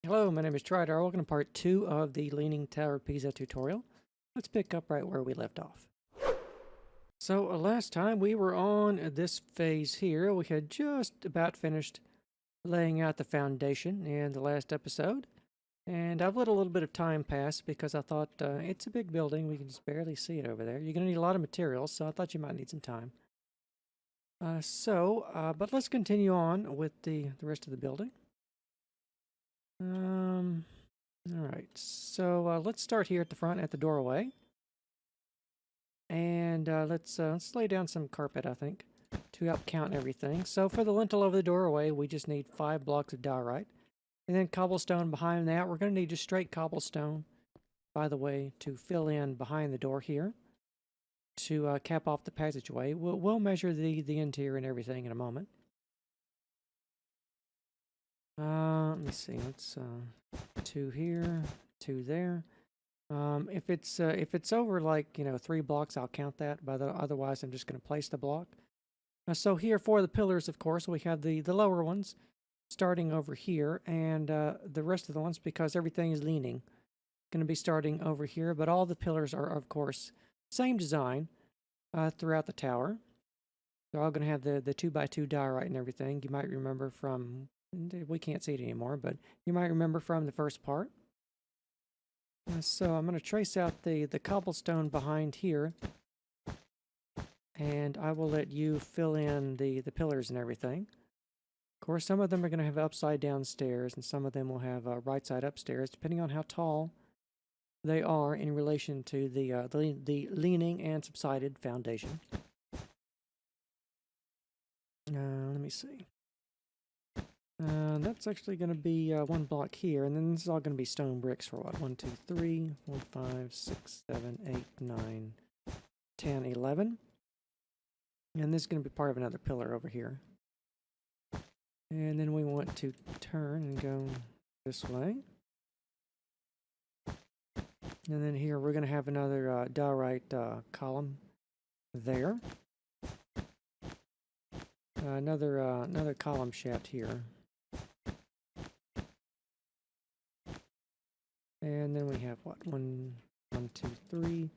Hello, my name is Trydar. Welcome to part 2 of the Leaning Tower of Pisa tutorial. Let's pick up right where we left off. So last time we were on this phase here. We had just about finished laying out the foundation in the last episode. And I've let a little bit of time pass because I thought it's a big building. We can just barely see it over there. You're going to need a lot of materials, so I thought you might need some time. But let's continue on with the rest of the building. All right, so let's start here at the front at the doorway. And let's lay down some carpet, I think, to help count everything. So for the lintel of the doorway, we just need 5 blocks of diorite. And then cobblestone behind that. We're going to need just straight cobblestone, by the way, to fill in behind the door here to cap off the passageway. We'll measure the interior and everything in a moment. Let me see. Let's 2 here, 2 there. If it's over like 3 blocks, I'll count that. But otherwise, I'm just going to place the block. So here for the pillars, of course, we have the lower ones starting over here, and the rest of the ones, because everything is leaning, going to be starting over here. But all the pillars are, of course, same design throughout the tower. They're all going to have the 2x2 diorite and everything. You might remember from, we can't see it anymore, but you might remember from the first part. So I'm going to trace out the cobblestone behind here, and I will let you fill in the pillars and everything. Of course, some of them are going to have upside down stairs, and some of them will have right side upstairs, depending on how tall they are in relation to the leaning and subsided foundation. Let me see. That's actually going to be 1 block here, and then this is all going to be stone bricks for what? 1, 2, 3, 4, 5, 6, 7, 8, 9, 10, 11. And this is going to be part of another pillar over here. And then we want to turn and go this way. And then here we're going to have another diorite column there. Another column shaft here. And then we have what? 1, 2, 3,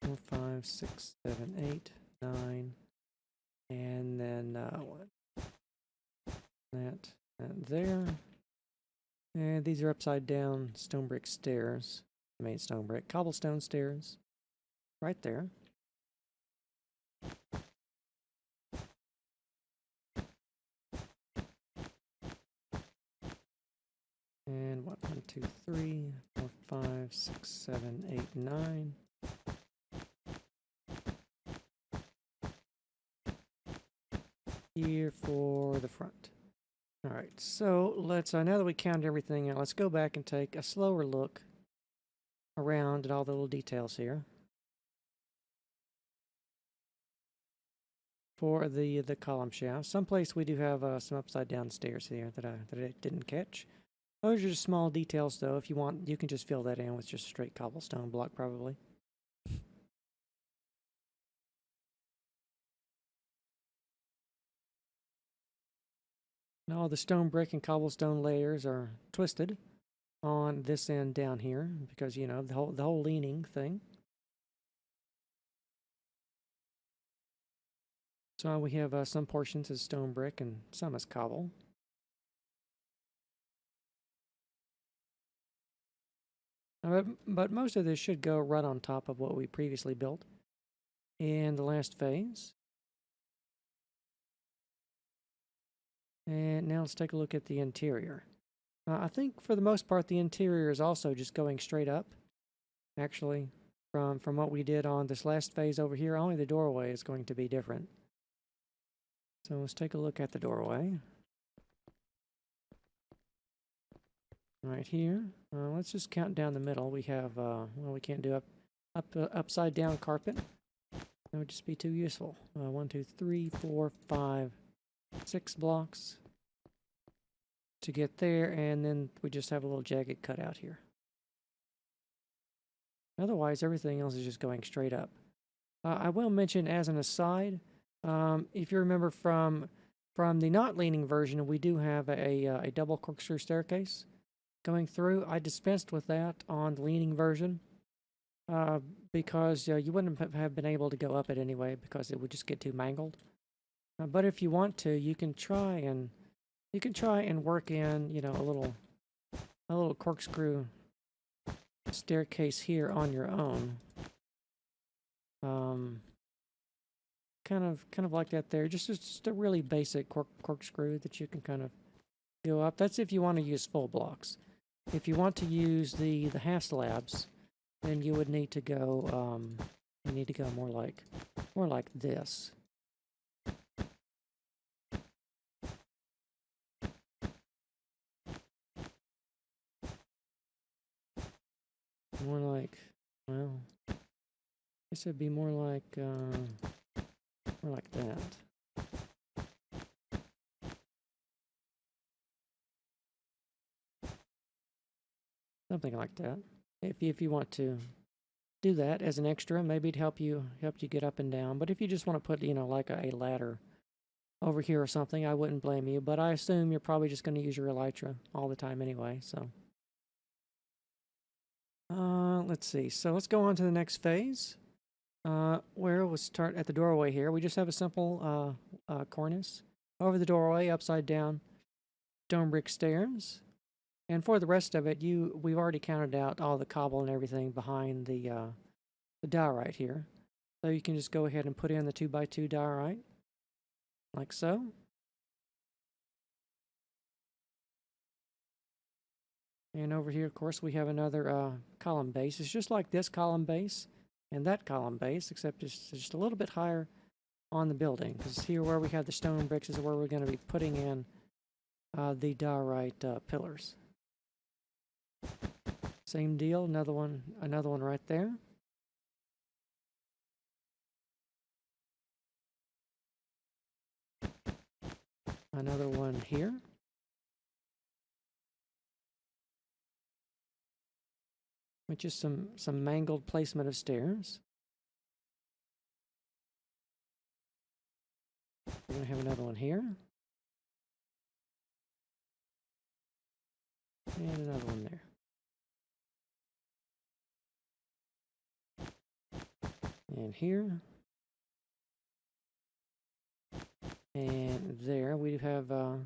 4, 5, 6, 7, 8, 9. And then what? That there. And these are upside down stone brick stairs. I mean stone brick, cobblestone stairs. Right there. And what? 1, 2, 3, 4, 5, 6, 7, 8, 9. Here for the front. All right, so let's, now that we counted everything out, let's go back and take a slower look around at all the little details here. For the column shaft, someplace we do have some upside down stairs here that I didn't catch. Those are just small details, though. If you want, you can just fill that in with just a straight cobblestone block, probably. And all the stone brick and cobblestone layers are twisted on this end down here because the whole leaning thing. So we have some portions as stone brick and some as cobble. But most of this should go right on top of what we previously built in the last phase. And now let's take a look at the interior. I think for the most part the interior is also just going straight up. Actually, from what we did on this last phase over here, only the doorway is going to be different. So let's take a look at the doorway. Right here. Let's just count down the middle. We have, well, we can't do upside down carpet. That would just be too useful. 1, 2, 3, 4, 5, 6 blocks to get there, and then we just have a little jagged cutout here. Otherwise, everything else is just going straight up. I will mention as an aside, if you remember from the not leaning version, we do have a double corkscrew staircase. going through. I dispensed with that on the leaning version uh, because you wouldn't have been able to go up it anyway because it would just get too mangled. But if you want to, you can try and work in, you know, a little corkscrew staircase here on your own. Kind of like that there. Just a really basic corkscrew that you can kind of go up. That's if you want to use full blocks. If you want to use the half slabs, then you would need to go more like this. More like, well, I guess it'd be more like that. Something like that. If you want to do that as an extra, maybe it'd help you get up and down. But if you just want to put, you know, like a ladder over here or something, I wouldn't blame you. But I assume you're probably just going to use your elytra all the time anyway. So, let's see. So let's go on to the next phase. Where we'll start at the doorway here. We just have a simple cornice over the doorway, upside down, stone brick stairs. And for the rest of it, we've already counted out all the cobble and everything behind the diorite here. So you can just go ahead and put in the 2x2 diorite, like so. And over here, of course, we have another column base. It's just like this column base and that column base, except it's just a little bit higher on the building. Because here where we have the stone bricks is where we're going to be putting in the diorite pillars. Same deal, another one right there. Another one here. Which is some mangled placement of stairs. We're going to have another one here. And another one there. And here. And there we have a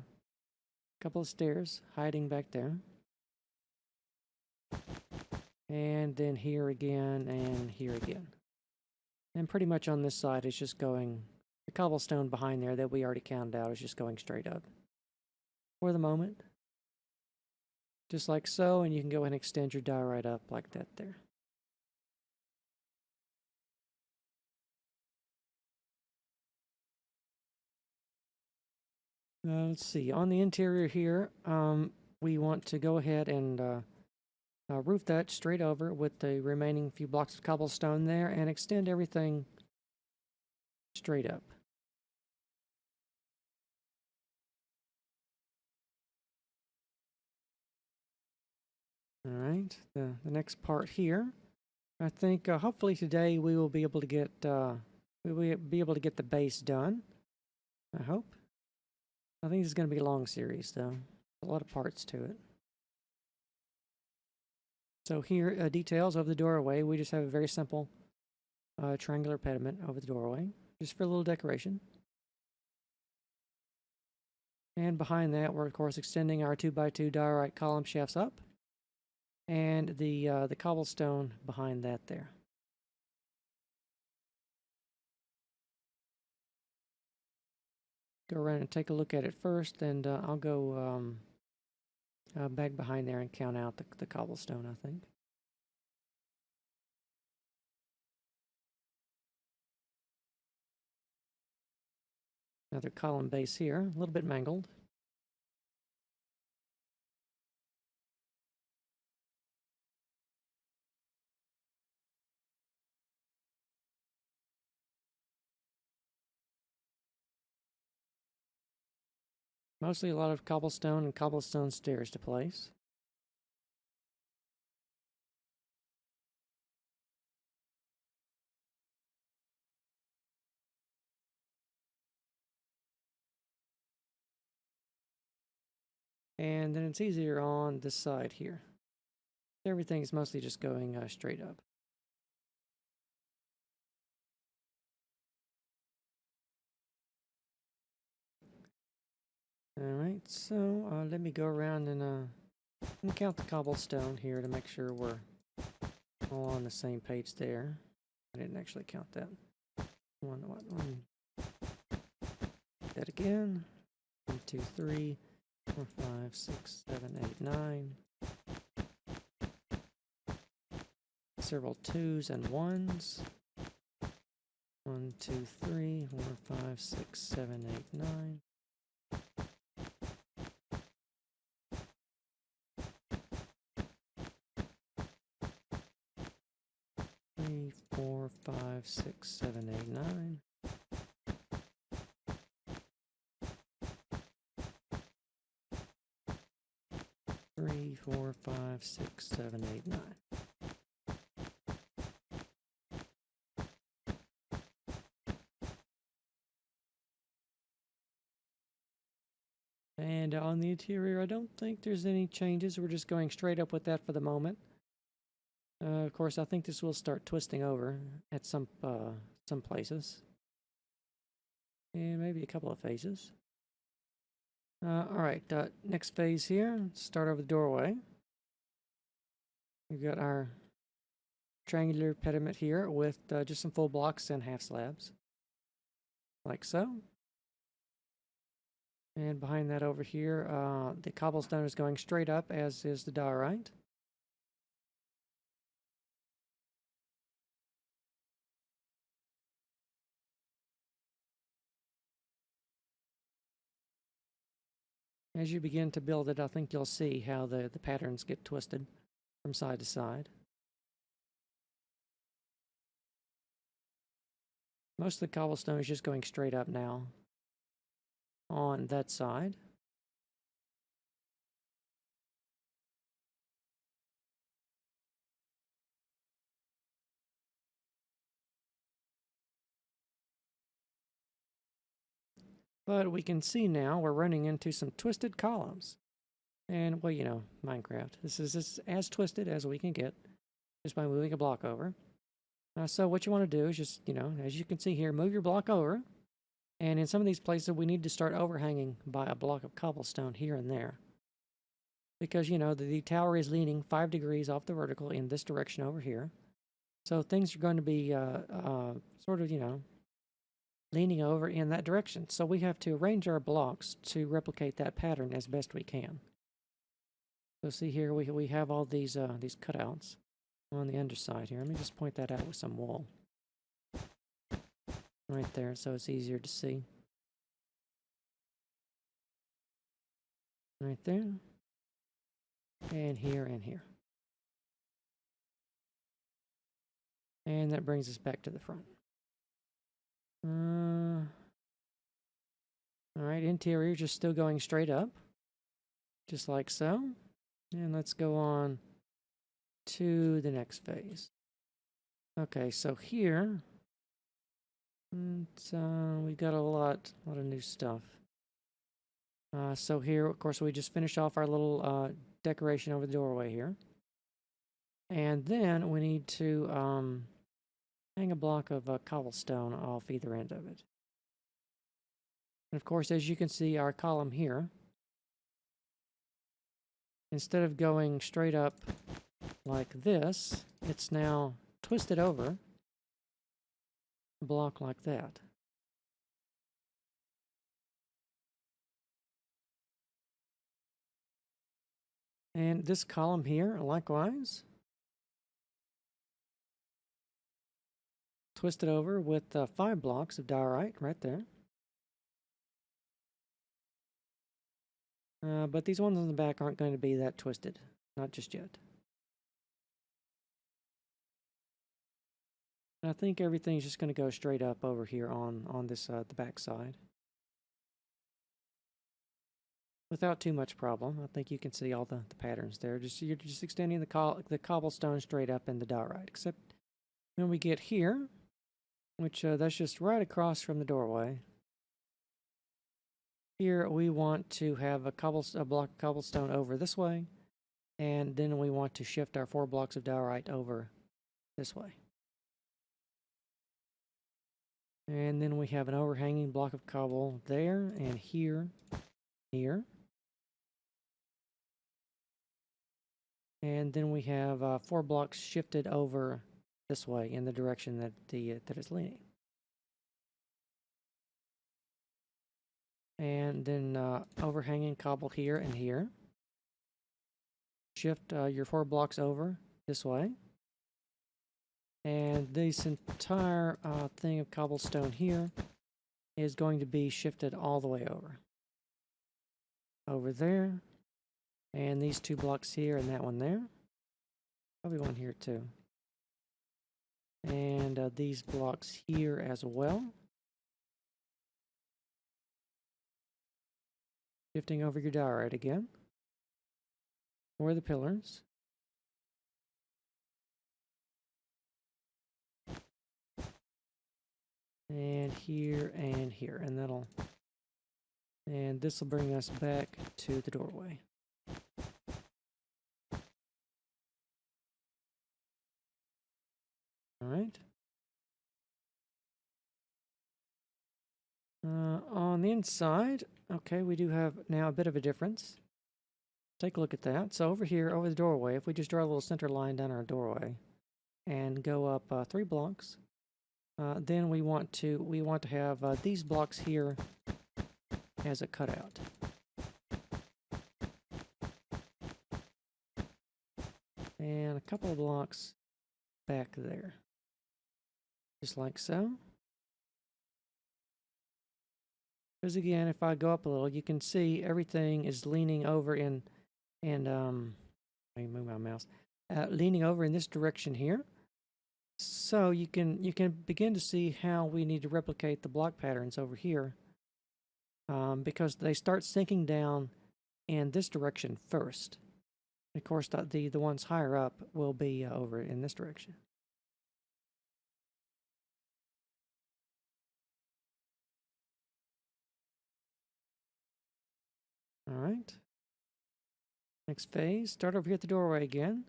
couple of stairs hiding back there. And then here again and here again. And pretty much on this side it's just going, the cobblestone behind there that we already counted out is just going straight up. For the moment. Just like so, and you can go ahead and extend your diorite up like that there. Let's see, on the interior here, we want to go ahead and roof that straight over with the remaining few blocks of cobblestone there and extend everything straight up. All right, the next part here, I think hopefully today we will be able to get the base done. I hope. I think this is going to be a long series though. A lot of parts to it. So here, details of the doorway. We just have a very simple triangular pediment over the doorway, just for a little decoration. And behind that, we're of course extending our 2x2 diorite column shafts up, and the cobblestone behind that there. Go around and take a look at it first, and I'll go back behind there and count out the cobblestone, I think. Another column base here, a little bit mangled. Mostly a lot of cobblestone and cobblestone stairs to place. And then it's easier on this side here. Everything's mostly just going straight up. Alright, so let me go around and count the cobblestone here to make sure we're all on the same page there. I didn't actually count that. One. That again. 1, 2, 3, 4, 5, 6, 7, 8, 9. Several 2s and 1s. 1, 2, 3, 4, 5, 6, 7, 8, 9. 3, 4, 5, 6, 7, 8, 9. 3, 4, 5, 6, 7, 8, 9. And on the interior, I don't think there's any changes. We're just going straight up with that for the moment. Of course, I think this will start twisting over at some places. And maybe a couple of phases. Alright, next phase here. Start over the doorway. We've got our triangular pediment here with just some full blocks and half slabs. Like so. And behind that over here, the cobblestone is going straight up, as is the diorite. As you begin to build it, I think you'll see how the patterns get twisted from side to side. Most of the cobblestone is just going straight up now on that side. But we can see now we're running into some twisted columns. And, well, you know, Minecraft. This is as twisted as we can get just by moving a block over. So what you want to do is just, you know, as you can see here, move your block over. And in some of these places, we need to start overhanging by a block of cobblestone here and there. Because, you know, the tower is leaning 5 degrees off the vertical in this direction over here. So things are going to be sort of, you know, leaning over in that direction. So we have to arrange our blocks to replicate that pattern as best we can. So see here, we have all these cutouts on the underside here. Let me just point that out with some wool. Right there, so it's easier to see. Right there. And here and here. And that brings us back to the front. Alright, interior just still going straight up. Just like so. And let's go on to the next phase. Okay, so here we've got a lot of new stuff. So here, of course, we just finished off our little decoration over the doorway here. And then we need to hang a block of cobblestone off either end of it. And of course, as you can see, our column here, instead of going straight up like this, it's now twisted over a block like that. And this column here, likewise, twisted over with 5 blocks of diorite right there. But these ones on the back aren't going to be that twisted. Not just yet. I think everything's just going to go straight up over here on this the back side. Without too much problem. I think you can see all the patterns there. You're just extending the cobblestone straight up in the diorite. Except when we get here, which that's just right across from the doorway. Here we want to have a block of cobblestone over this way, and then we want to shift our 4 blocks of diorite over this way. And then we have an overhanging block of cobble there and here. And then we have 4 blocks shifted over this way in the direction that that it's leaning. And then overhanging cobble here and here. Shift your 4 blocks over this way. And this entire thing of cobblestone here is going to be shifted all the way over. Over there. And these 2 blocks here and that one there. Probably one here too. And these blocks here as well. Shifting over your diorite again. For the pillars. And here and here. And this will bring us back to the doorway. Alright. On the inside, okay, we do have now a bit of a difference. Take a look at that. So over here, over the doorway, if we just draw a little center line down our doorway and go up 3 blocks, then we want to have these blocks here as a cutout. And a couple of blocks back there. Just like so. Because again, if I go up a little, you can see everything is leaning over let me move my mouse. Leaning over in this direction here. So you can begin to see how we need to replicate the block patterns over here. Because they start sinking down in this direction first. Of course, the ones higher up will be over in this direction. All right. Next phase, start over here at the doorway again.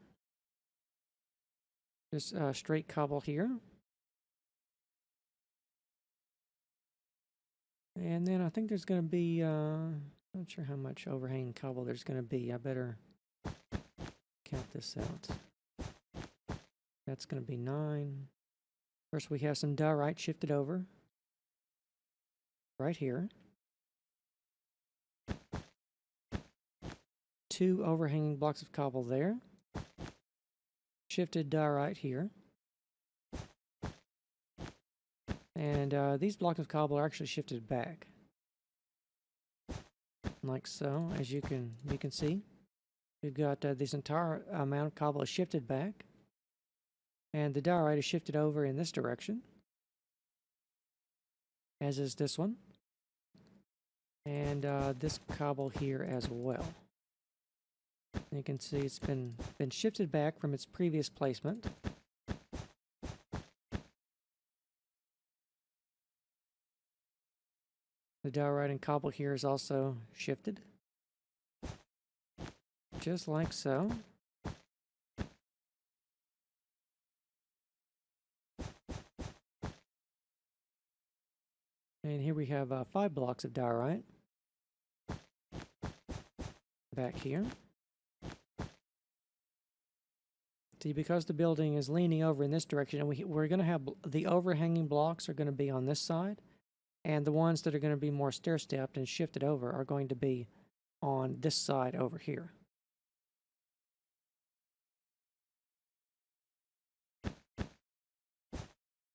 Just straight cobble here. And then I think there's going to be, not sure how much overhanging cobble there's going to be. I better count this out. That's going to be 9. First, we have some diorite shifted over. Right here. 2 overhanging blocks of cobble there. Shifted diorite here. And these blocks of cobble are actually shifted back. Like so, as you can see. We've got this entire amount of cobble is shifted back. And the diorite is shifted over in this direction. As is this one. And this cobble here as well. You can see it's been shifted back from its previous placement. The diorite and cobble here is also shifted. Just like so. And here we have 5 blocks of diorite. Back here. See, because the building is leaning over in this direction, and we're going to have the overhanging blocks are going to be on this side, and the ones that are going to be more stair-stepped and shifted over are going to be on this side over here.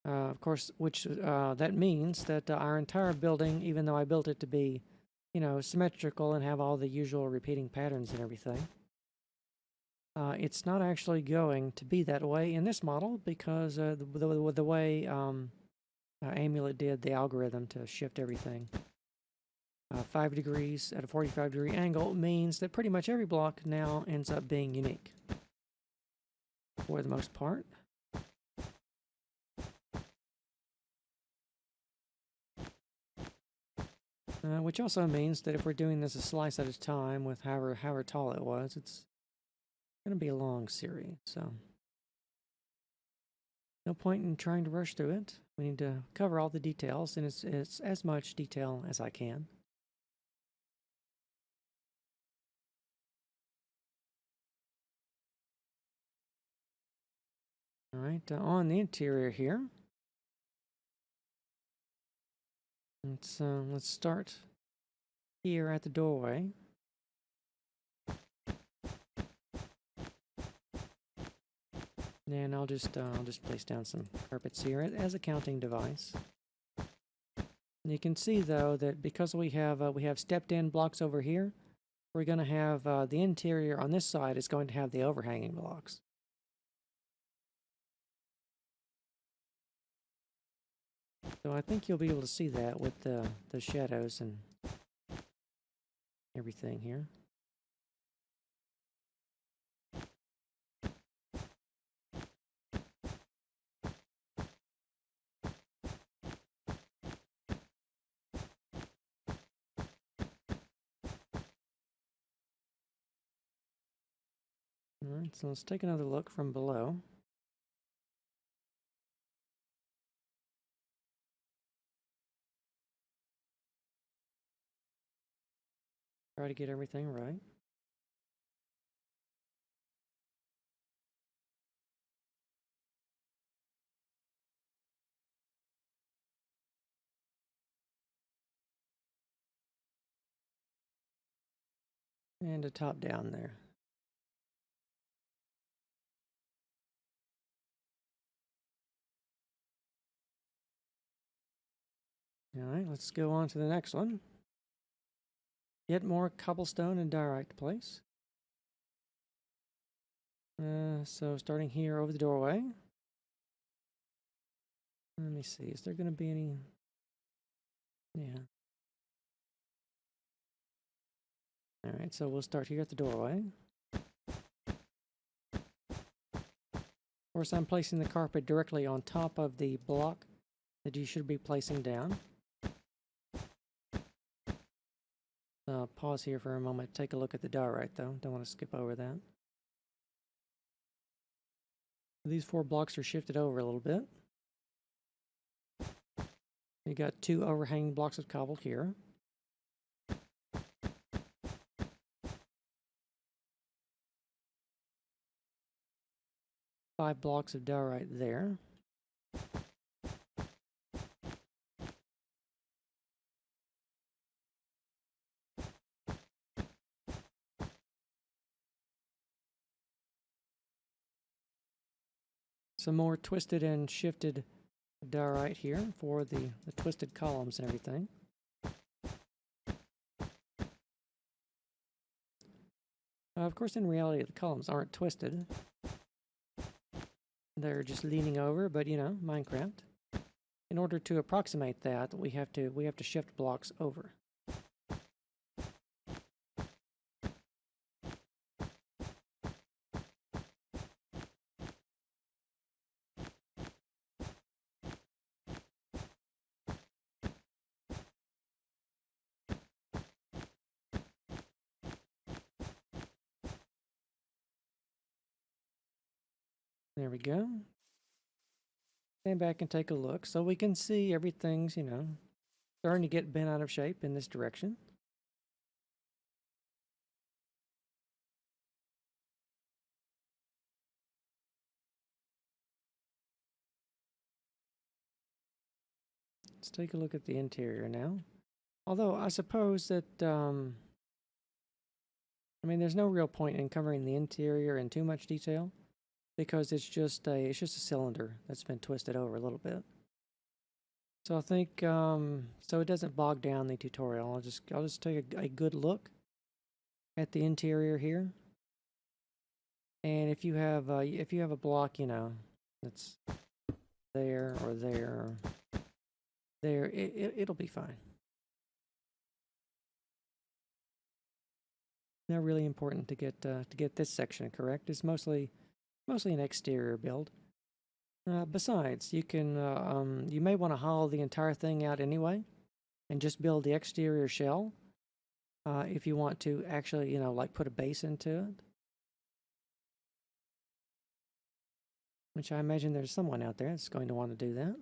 Of course, which that means that our entire building, even though I built it to be, symmetrical and have all the usual repeating patterns and everything, it's not actually going to be that way in this model because the way Amulet did the algorithm to shift everything 5 degrees at a 45-degree angle means that pretty much every block now ends up being unique for the most part. Which also means that if we're doing this a slice at a time with however tall it was, it's going to be a long series. So no point in trying to rush through it. We need to cover all the details, and it's as much detail as I can. All right, on the interior here, let's start here at the doorway. And I'll just place down some carpets here as a counting device. And you can see though that because we have stepped-in blocks over here, we're going to have the interior on this side is going to have the overhanging blocks. So I think you'll be able to see that with the shadows and everything here. All right, so let's take another look from below. Try to get everything right. And a top down there. All right, let's go on to the next one. Get more cobblestone and diorite to place. So starting here over the doorway. Let me see, is there going to be any? Yeah. All right, so we'll start here at the doorway. Of course, I'm placing the carpet directly on top of the block that you should be placing down. Pause here for a moment, take a look at the diorite though, don't want to skip over that. These 4 blocks are shifted over a little bit. You got 2 overhanging blocks of cobble here. Five blocks of diorite there. Some more twisted and shifted diorite here for the twisted columns and everything. Of course, in reality, the columns aren't twisted. They're just leaning over, but you know, Minecraft. In order to approximate that, we have to shift blocks over. There we go. Stand back and take a look so we can see everything's, you know, starting to get bent out of shape in this direction. Let's take a look at the interior now. Although I suppose that, I mean, there's no real point in covering the interior in too much detail because it's just a cylinder that's been twisted over a little bit. So I think, so it doesn't bog down the tutorial, I'll just take a good look at the interior here. And if you have a block, you know, that's there or there, there, it'll be fine. Not really important to get this section correct. It's mostly an exterior build. Besides, you can you may want to hollow the entire thing out anyway, and just build the exterior shell. If you want to actually, you know, like put a base into it. Which I imagine there's someone out there that's going to want to do that.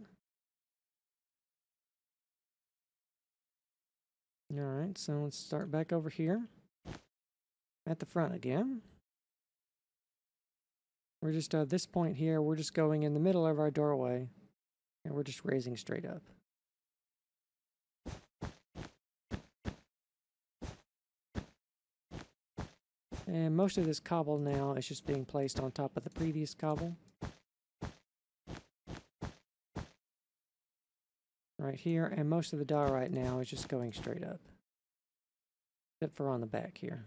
Alright, so let's start back over here. At the front again. We're just at this point here, we're just going in the middle of our doorway. And we're just raising straight up. And most of this cobble now is just being placed on top of the previous cobble. Right here, and most of the diorite now is just going straight up. Except for on the back here.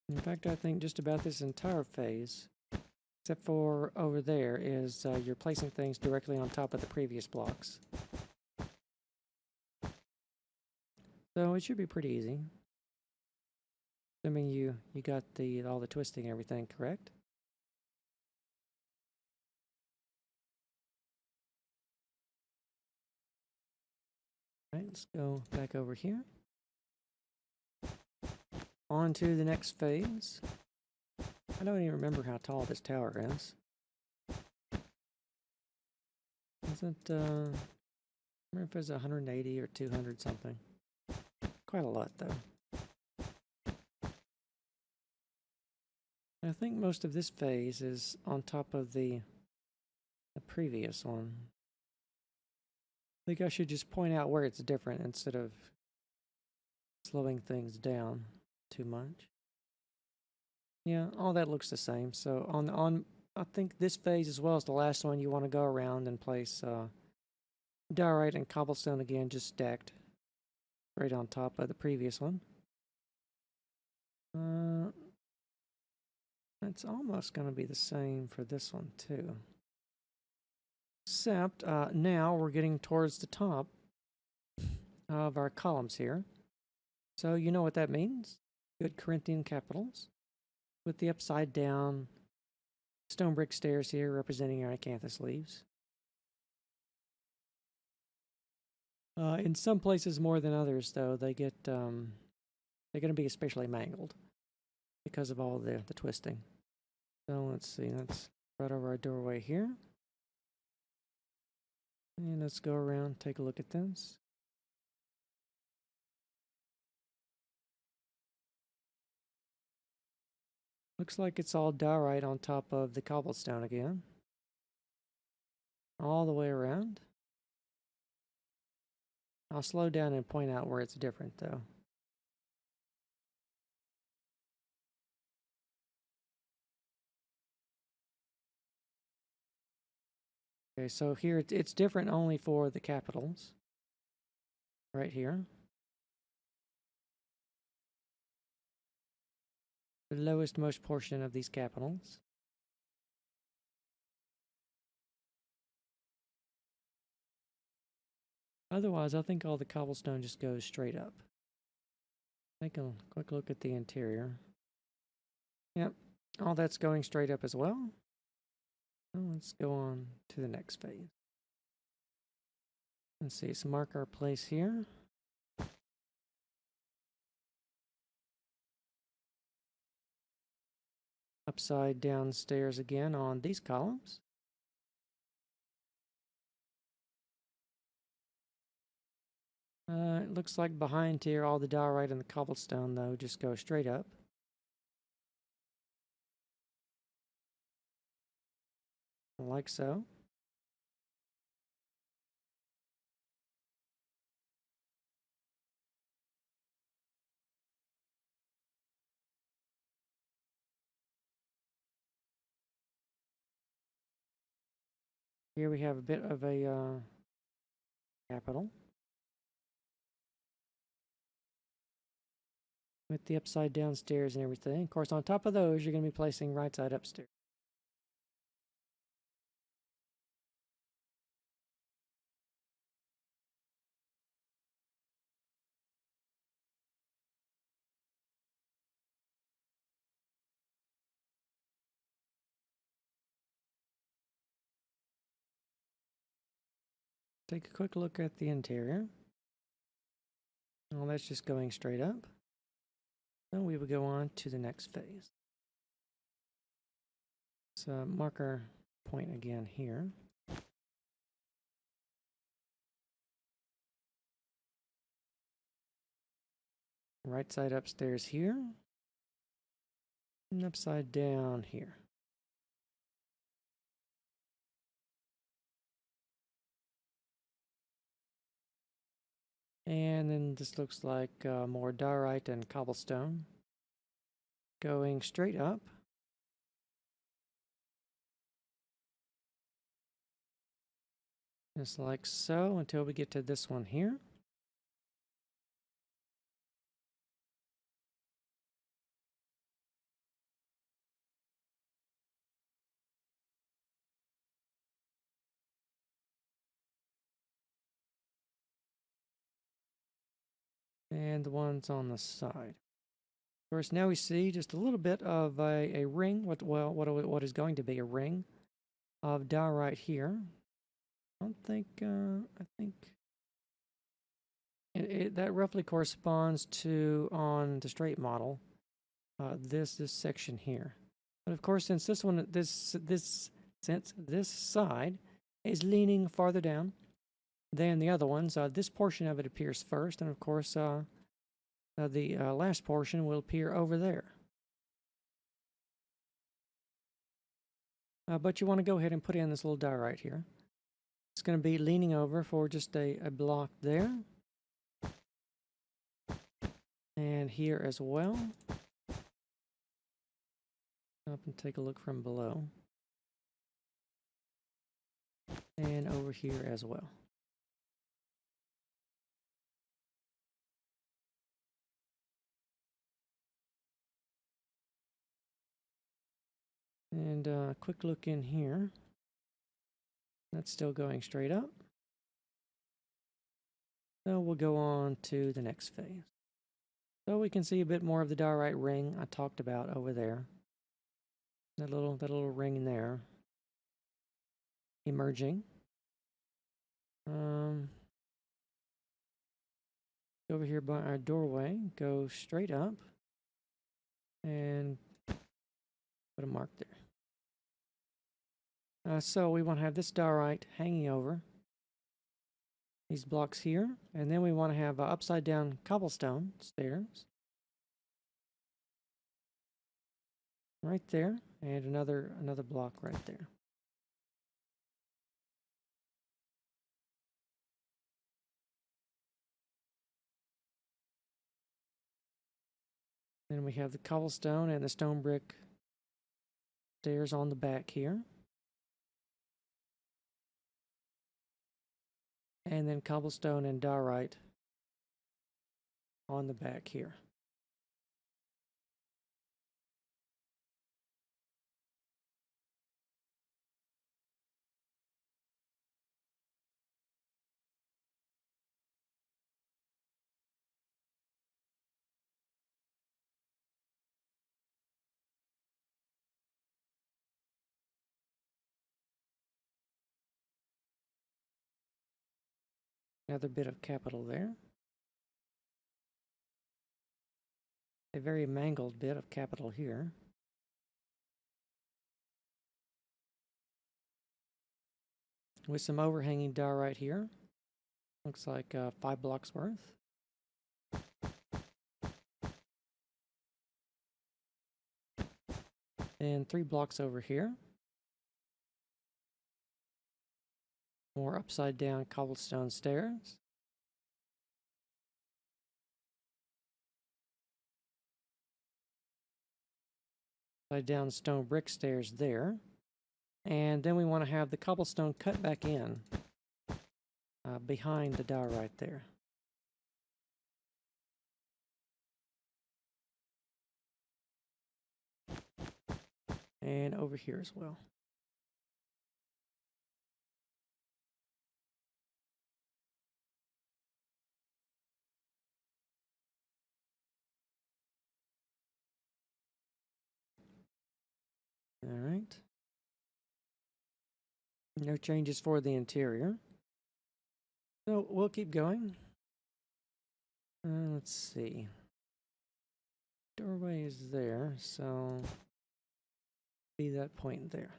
In fact, I think just about this entire phase, except for over there, is you're placing things directly on top of the previous blocks. So it should be pretty easy. Assuming you got all the twisting and everything correct. Alright, let's go back over here. On to the next phase. I don't even remember how tall this tower is. Isn't, I remember if it was 180 or 200 something. Quite a lot, though. I think most of this phase is on top of the previous one. I think I should just point out where it's different instead of slowing things down too much. Yeah, all that looks the same. So on I think this phase as well as the last one, you want to go around and place diorite and cobblestone again, just stacked right on top of the previous one. It's almost going to be the same for this one too. Except now we're getting towards the top of our columns here. So you know what that means? Good Corinthian capitals with the upside down stone brick stairs here representing our acanthus leaves. In some places more than others, though, they get they're going to be especially mangled because of all the twisting. So let's see, let's right over our doorway here. And let's go around, take a look at this. Looks like it's all diorite on top of the cobblestone again. All the way around. I'll slow down and point out where it's different, though. Okay, so here it's different only for the capitals. Right here. The lowest most portion of these capitals. Otherwise, I think all the cobblestone just goes straight up. Take a quick look at the interior. Yep, all that's going straight up as well. Well, let's go on to the next phase. Let's see, let's mark our place here. Upside down stairs again on these columns. It looks like behind here, all the diorite and the cobblestone, though, just go straight up. Like so. Here we have a bit of a capital. with the upside down stairs and everything. Of course, on top of those, you're going to be placing right side upstairs. Take a quick look at the interior. Well, that's just going straight up. So we will go on to the next phase. So marker point again here. Right side upstairs here. And upside down here. And then this looks like more diorite and cobblestone. Going straight up. Just like so until we get to this one here. And the ones on the side. Of course, now we see just a little bit of a ring, what is going to be a ring of diorite here. I think that roughly corresponds to, on the straight model, this section here. But of course, since this side is leaning farther down than the other ones, this portion of it appears first, and of course, the last portion will appear over there. But you want to go ahead and put in this little diorite here. It's going to be leaning over for just a block there. And here as well. Up and take a look from below. And over here as well. And a quick look in here. That's still going straight up. So we'll go on to the next phase. So we can see a bit more of the diorite ring I talked about over there. That little ring in there. Emerging. Over here by our doorway, go straight up and put a mark there. So we want to have this diorite hanging over these blocks here, and then we want to have upside down cobblestone stairs right there, and another block right there. Then we have the cobblestone and the stone brick stairs on the back here. And then cobblestone and diorite on the back here. Another bit of capital there. A very mangled bit of capital here. With some overhanging diorite here. Looks like 5 blocks worth. And 3 blocks over here. More upside down cobblestone stairs. Upside down stone brick stairs there. And then we want to have the cobblestone cut back in behind the diorite there. And over here as well. All right. No changes for the interior. So we'll keep going. Let's see. Doorway is there, so be that point there.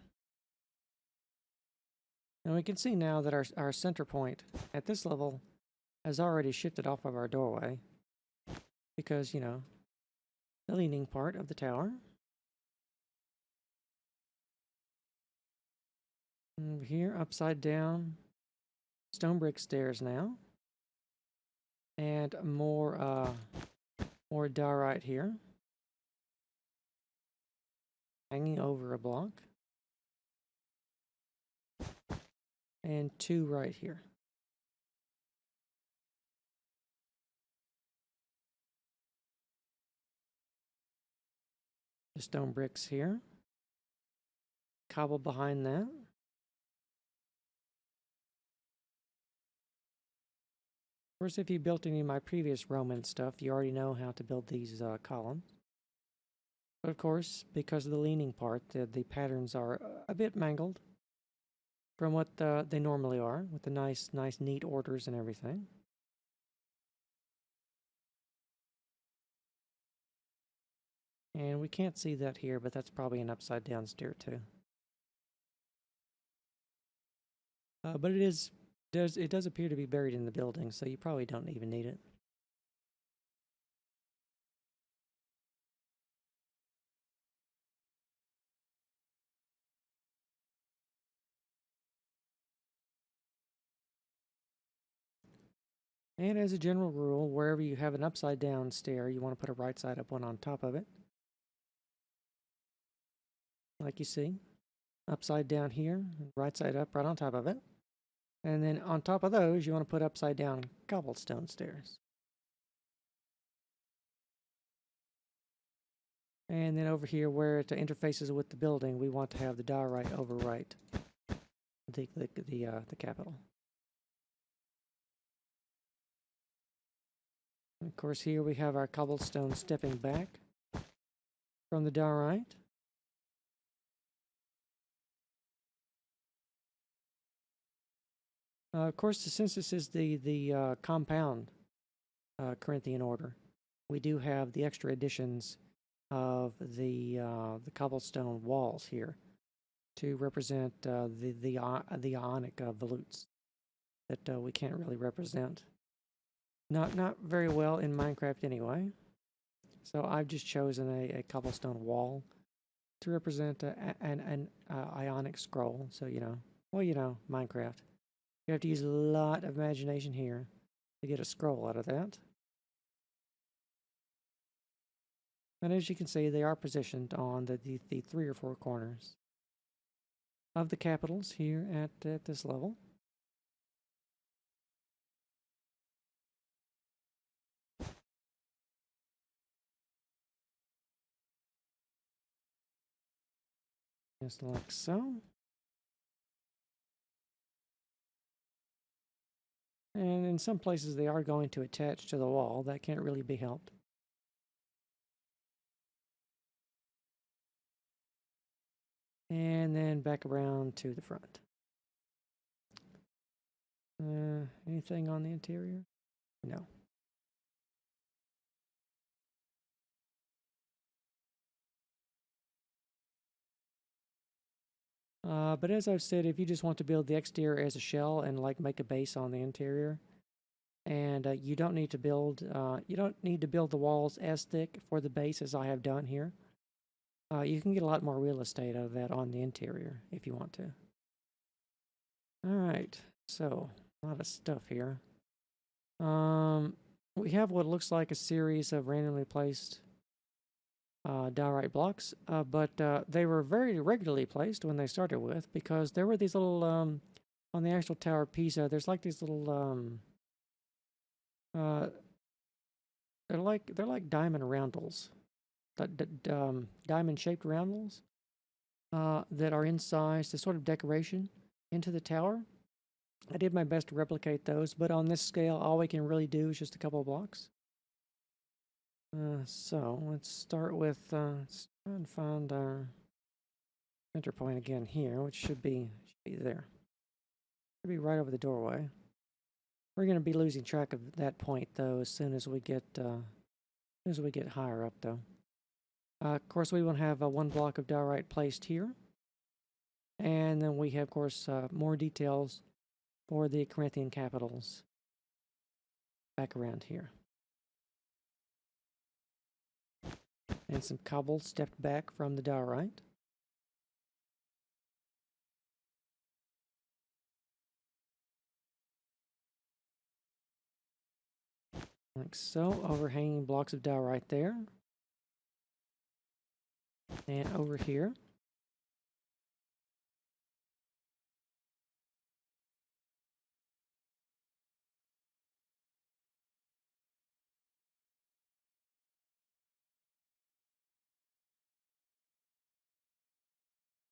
And we can see now that our center point at this level has already shifted off of our doorway because, you know, the leaning part of the tower. Over here, upside down, stone brick stairs now. And more diorite here. Hanging over a block. And 2 right here. The stone bricks here. Cobble behind that. Of course, if you built any of my previous Roman stuff, you already know how to build these columns. But of course, because of the leaning part, the patterns are a bit mangled from what they normally are, with the nice, neat orders and everything. And we can't see that here, but that's probably an upside down stair too. But it does appear to be buried in the building, so you probably don't even need it. And as a general rule, wherever you have an upside down stair, you want to put a right side up one on top of it. Like you see, upside down here, right side up right on top of it. And then on top of those, you want to put upside down cobblestone stairs. And then over here where it interfaces with the building, we want to have the diorite overwrite the capital. And of course here we have our cobblestone stepping back from the diorite. Of course, since this is the compound Corinthian order, we do have the extra additions of the cobblestone walls here to represent the Ionic volutes that we can't really represent. Not very well in Minecraft anyway. So I've just chosen a cobblestone wall to represent an Ionic scroll. So Minecraft. You have to use a lot of imagination here to get a scroll out of that. And as you can see, they are positioned on the 3 or 4 corners of the capitals here at this level. Just like so. And in some places they are going to attach to the wall. That can't really be helped. And then back around to the front. Anything on the interior? No. But as I've said, if you just want to build the exterior as a shell and like make a base on the interior, and you don't need to build the walls as thick for the base as I have done here. You can get a lot more real estate out of that on the interior if you want to. All right, so a lot of stuff here. We have what looks like a series of randomly placed diorite blocks, but they were very regularly placed when they started with, because there were these little on the actual Tower of Pisa. There's like these little they're like diamond roundels, diamond shaped roundels that are in size to sort of decoration into the tower. I did my best to replicate those, but on this scale, all we can really do is just a couple of blocks. So let's start with, let's try and find our center point again here, which should be there. Should be right over the doorway. We're going to be losing track of that point though as soon as we get higher up though. Of course, we will have one block of diorite placed here, and then we have, of course, more details for the Corinthian capitals back around here. And some cobble stepped back from the diorite. Like so, overhanging blocks of diorite there. And over here.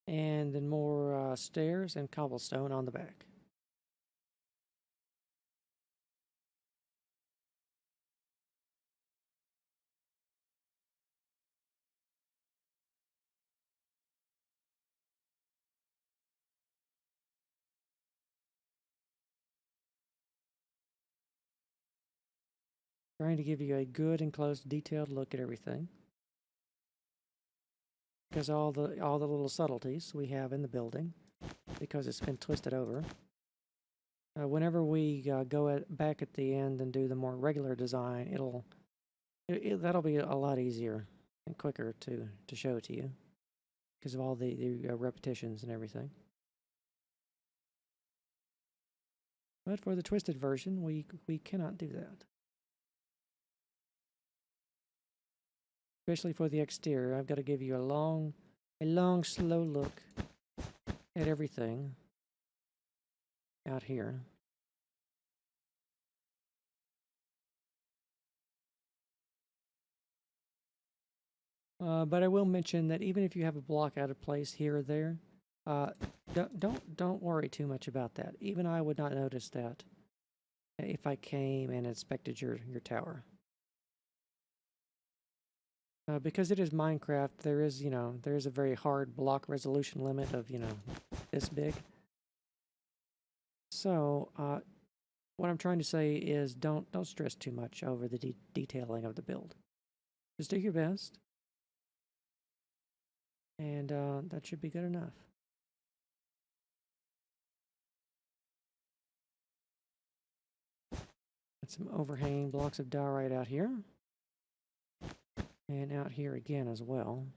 And then more stairs and cobblestone on the back. Trying to give you a good and close detailed look at everything. Because all the little subtleties we have in the building, because it's been twisted over. Whenever we go back at the end and do the more regular design, that'll be a lot easier and quicker to show to you because of all the repetitions and everything. But for the twisted version, we cannot do that. Especially for the exterior, I've got to give you a long, slow look at everything out here. But I will mention that even if you have a block out of place here or there, don't worry too much about that. Even I would not notice that if I came and inspected your tower. Because it is Minecraft, there is a very hard block resolution limit of this big. So what I'm trying to say is don't stress too much over the detailing of the build. Just do your best, and that should be good enough. Got some overhanging blocks of diorite out here. And out here again as well.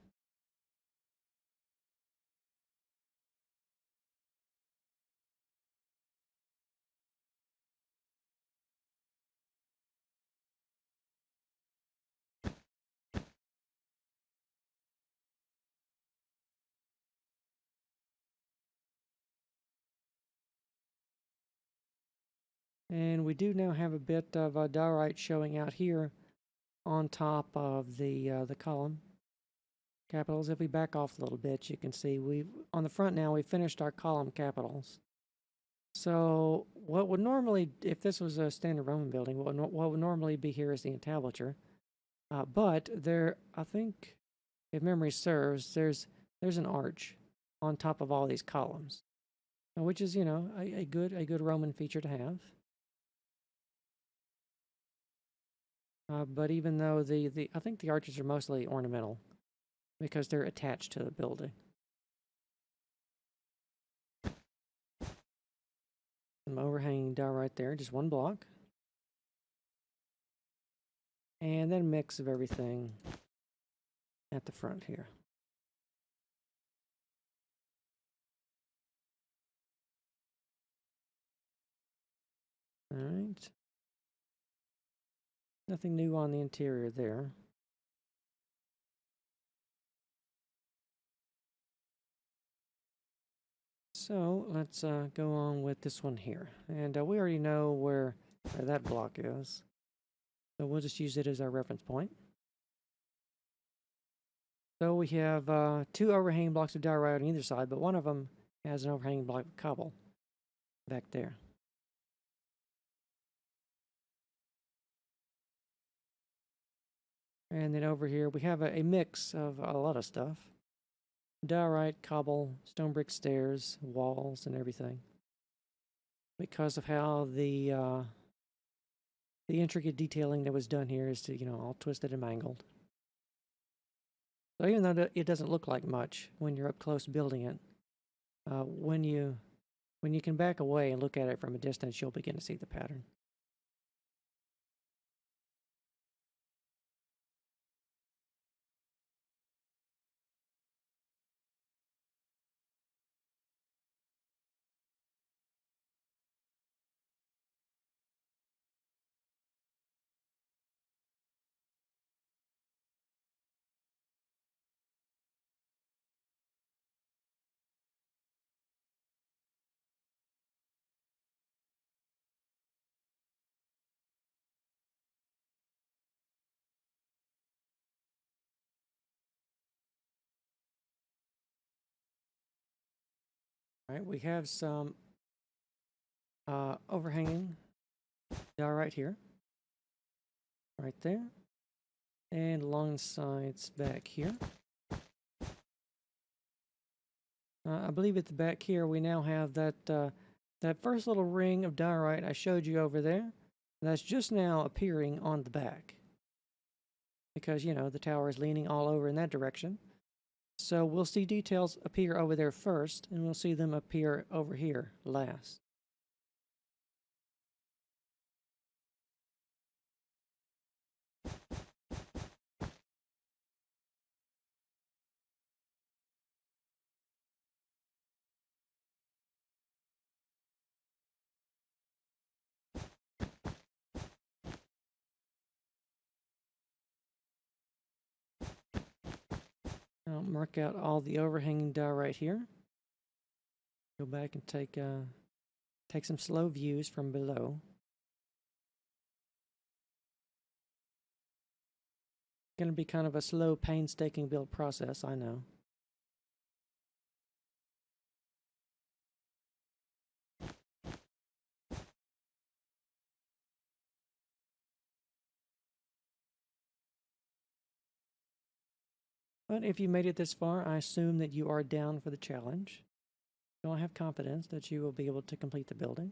And we do now have a bit of diorite showing out here on top of the column capitals. If we back off a little bit, you can see on the front now, we finished our column capitals. So what would normally, if this was a standard Roman building, what would normally be here is the entablature. But there, I think, if memory serves, there's an arch on top of all these columns, which is a good Roman feature to have. But even though I think the arches are mostly ornamental because they're attached to the building. Some overhanging diorite there, just one block. And then a mix of everything at the front here. All right. Nothing new on the interior there. So let's go on with this one here. And we already know where that block is. So we'll just use it as our reference point. So we have 2 overhanging blocks of diorite on either side, but one of them has an overhanging block of cobble back there. And then over here we have a mix of a lot of stuff. Diorite, cobble, stone brick stairs, walls, and everything. Because of how the intricate detailing that was done here is to, all twisted and mangled. So even though it doesn't look like much when you're up close building it, when you can back away and look at it from a distance, you'll begin to see the pattern. All right, we have some overhanging diorite here, right there, and along the sides back here. I believe at the back here we now have that first little ring of diorite I showed you over there. That's just now appearing on the back because, the tower is leaning all over in that direction. So we'll see details appear over there first, and we'll see them appear over here last. I'll mark out all the overhanging diorite here. Go back and take some slow views from below. Going to be kind of a slow, painstaking build process, I know. But if you made it this far, I assume that you are down for the challenge. So I have confidence that you will be able to complete the building.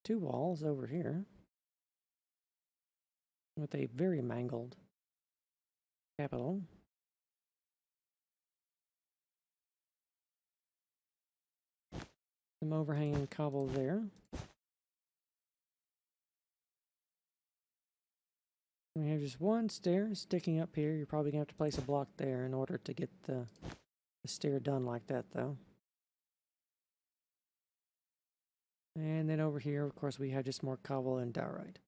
Two walls over here with a very mangled capital. Some overhanging cobble there. We have just one stair sticking up here. You're probably going to have to place a block there in order to get the stair done like that, though. And then over here, of course, we have just more cobble and diorite.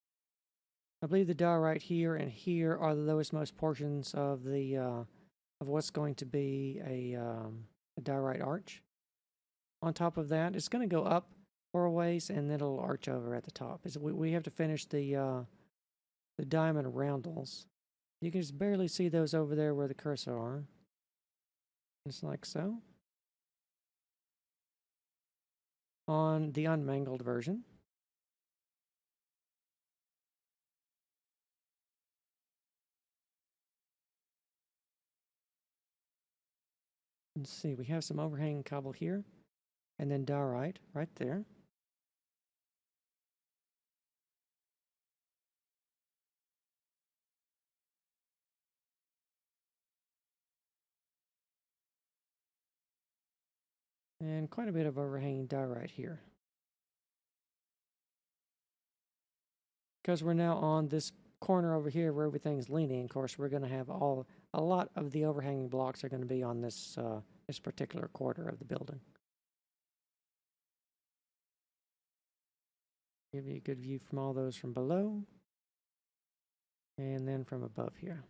I believe the diorite here and here are the lowest most portions of the of what's going to be a diorite arch. On top of that, it's going to go up for a ways, and then it'll arch over at the top. We have to finish the diamond roundels. You can just barely see those over there where the cursor are. Just like so. On the unmangled version. Let's see, we have some overhanging cobble here, and then diorite right there. And quite a bit of overhanging diorite here. Because we're now on this corner over here where everything's leaning, of course, we're going to have a lot of the overhanging blocks are going to be on this this particular quarter of the building. Give you a good view from all those from below, and then from above here.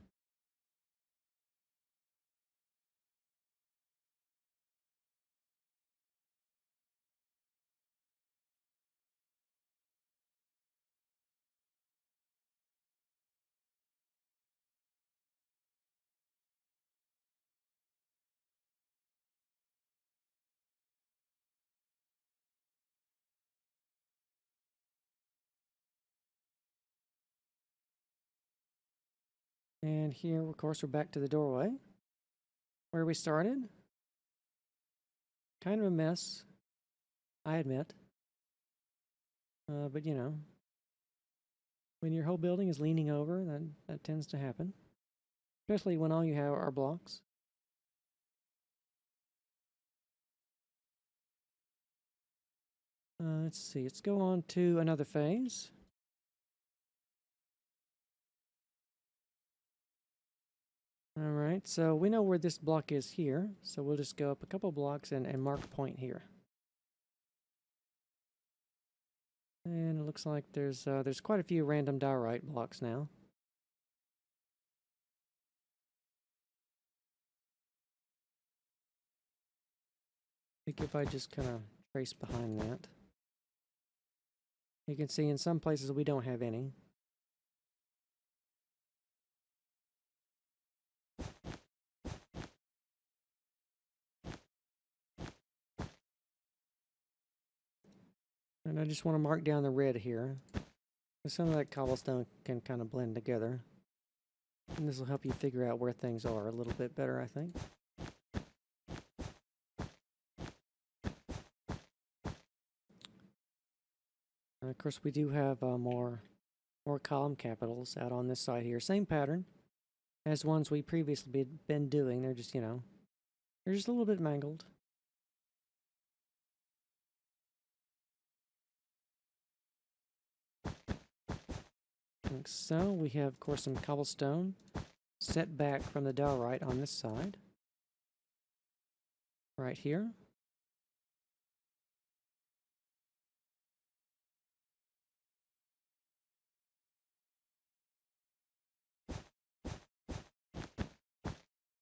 And here, of course, we're back to the doorway where we started. Kind of a mess, I admit. But you know, when your whole building is leaning over, that tends to happen. Especially when all you have are blocks. Let's see, let's go on to another phase. All right, so we know where this block is here, so we'll just go up a couple blocks and mark a point here. And it looks like there's quite a few random diorite blocks now. I think if I just kind of trace behind that, you can see in some places we don't have any. And I just want to mark down the red here. Some of that cobblestone can kind of blend together. And this will help you figure out where things are a little bit better, I think. And of course, we do have more column capitals out on this side here. Same pattern as ones we previously been doing. They're just, you know, they're just a little bit mangled. Like so, we have, of course, some cobblestone set back from the diorite on this side. Right here.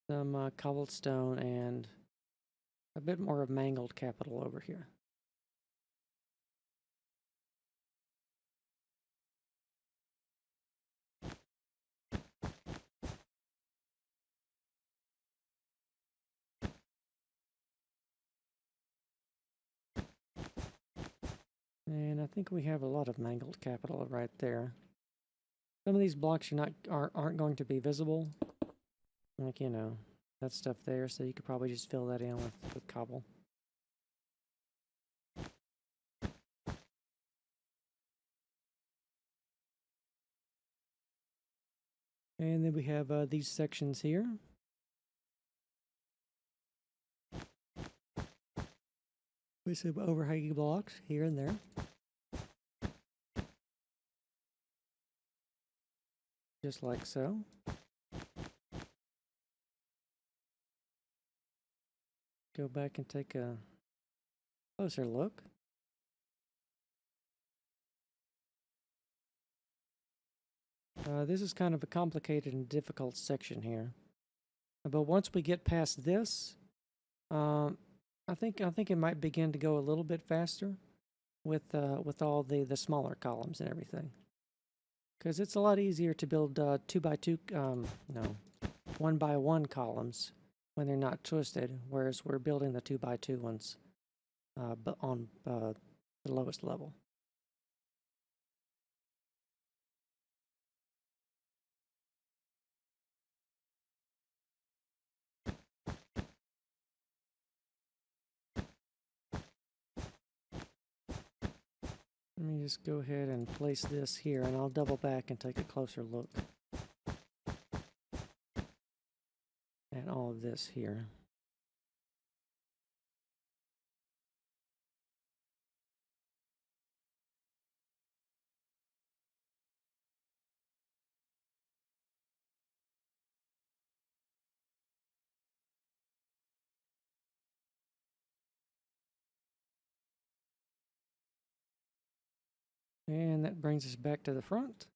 Some cobblestone and a bit more of mangled capital over here. And I think we have a lot of mangled capital right there. Some of these blocks aren't going to be visible. Like, you know, that stuff there, so you could probably just fill that in with cobble. And then we have these sections here. With some overhanging blocks here and there. Just like so. Go back and take a closer look. This is kind of a complicated and difficult section here. But once we get past this, I think it might begin to go a little bit faster with all the smaller columns and everything, because it's a lot easier to build 1x1 columns when they're not twisted, whereas we're building the 2x2 ones, but on the lowest level. Let me just go ahead and place this here, and I'll double back and take a closer look at all of this here. And that brings us back to the front.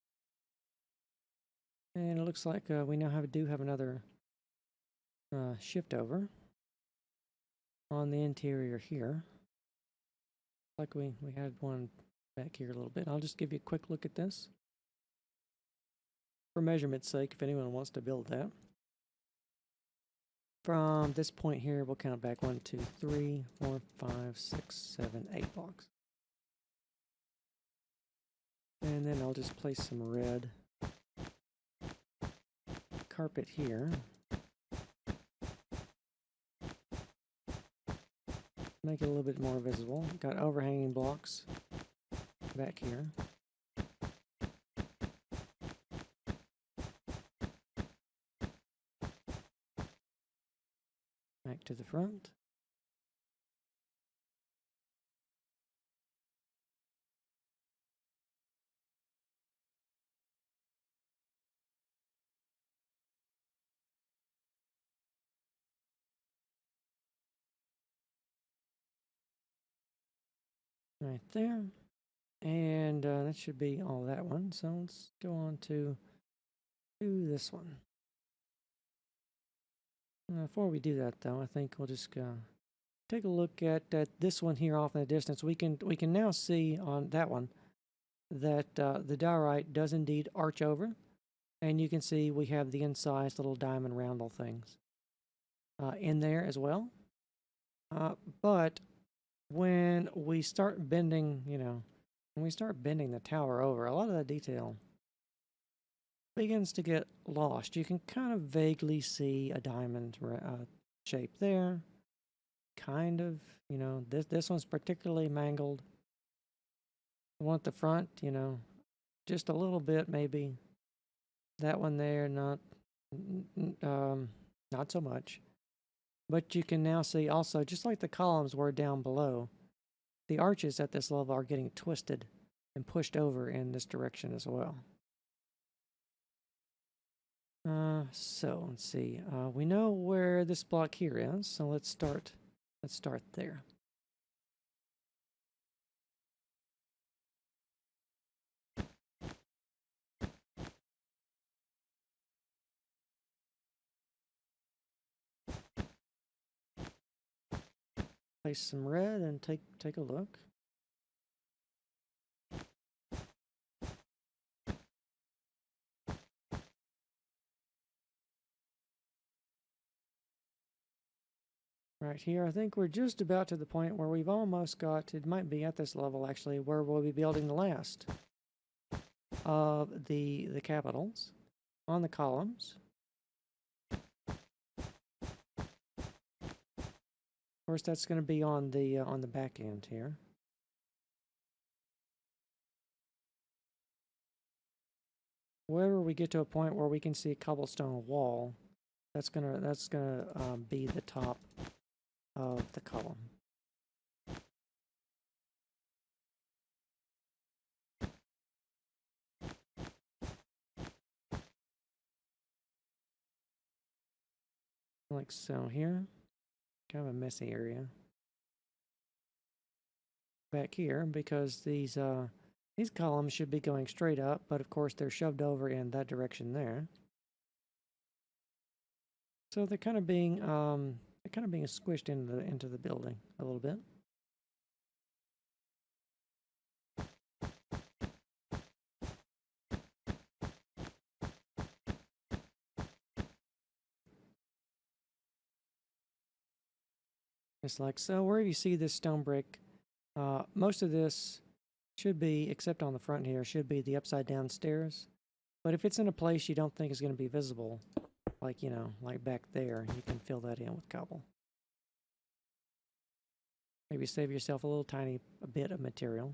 And it looks like we now do have another shift over on the interior here. Like we had one back here a little bit. I'll just give you a quick look at this for measurement's sake, if anyone wants to build that. From this point here, we'll count back 1, 2, 3, 4, 5, 6, 7, 8 blocks. And then I'll just place some red carpet here. Make it a little bit more visible. Got overhanging blocks back here. Back to the front. Right there. And that should be all that one. So let's go on to this one. Before we do that, though, I think we'll just take a look at this one here off in the distance. We can now see on that one that the diorite does indeed arch over, and you can see we have the incised little diamond roundel things in there as well. But when we start bending, when we start bending the tower over, a lot of that detail begins to get lost. You can kind of vaguely see a diamond shape there. Kind of, this one's particularly mangled. The one at the front, just a little bit maybe. That one there, not so much. But you can now see also, just like the columns were down below, the arches at this level are getting twisted and pushed over in this direction as well. So let's see. We know where this block here is, so let's start there. Place some red and take a look. Right here, I think we're just about to the point where we've almost got, it might be at this level actually, where we'll be building the last of the capitals on the columns. Of course, that's going to be on the back end here. Wherever we get to a point where we can see a cobblestone wall, that's gonna be the top of the column. Like so here. Kind of a messy area. Back here, because these columns should be going straight up, but of course they're shoved over in that direction there. So they're kind of being squished into the building a little bit. Just like so. Wherever you see this stone brick, most of this should be, except on the front here, should be the upside down stairs. But if it's in a place you don't think is going to be visible, like, like back there, you can fill that in with cobble. Maybe save yourself a little tiny bit of material.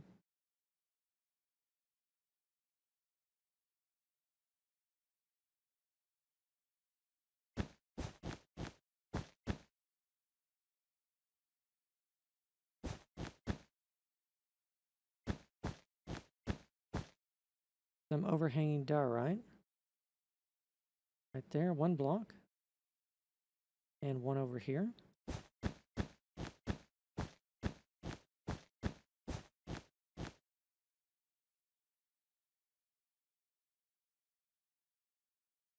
Some overhanging diorite. Right there, one block. And one over here.